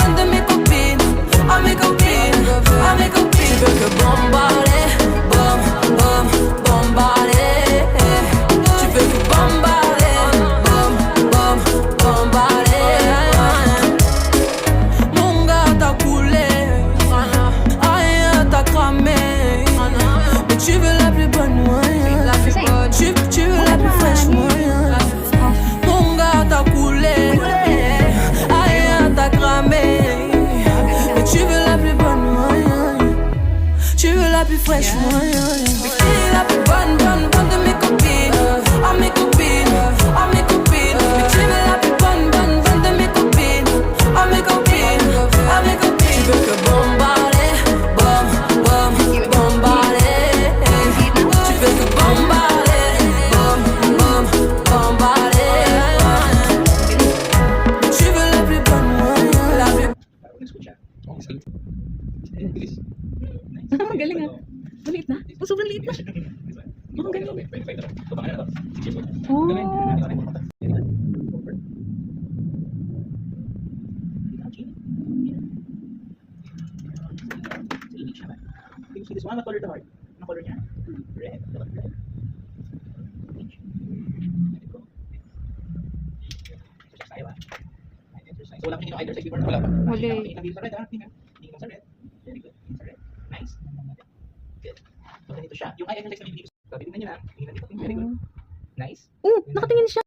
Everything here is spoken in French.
bonne de mes copines. À mes copines, à mes copines. Tu veux que bombarder, bom, bom, bombarder. Tu veux que bombarder, bom, bom, bombarder. Mon gars t'a coulé, aïe t'a cramé. Mais tu veux la plus bonne, ouais. Tu veux la plus fraîche, ouais. Mon gars t'a coulé, aïe t'a cramé. Mais tu veux la plus bonne, ouais. Tu veux la plus fraîche, ouais. Mais qui est la plus bonne, bonne, bonne de mes copines? À mes copines, à mes copines. Mais tu veux la plus bonne, bonne, bonne de mes copines? À mes copines, à mes copines. Tu veux que bombarder, bom, bom, bombarder. Tu veux que bombarder, bom, bom, bombarder. Tu veux la plus bonne, ouais. La plus. Ang galing ah. Maliit na. Oh, sobrang liit na. Ang galing. Oh. This one, what color the heart? Ano color niya? Red. Red. Exercise tayo ah. Exercise. So wala kang either side before na wala pa. Huli. Tingnan sa red ah. Tingnan sa red. Very good. Tingnan sa red. Nice. Good. So ganito siya. Yung eye exercise na bibigay ko. So tingnan niyo na. Tingnan dito. Very good. Nice. Oh, nakatingin siya.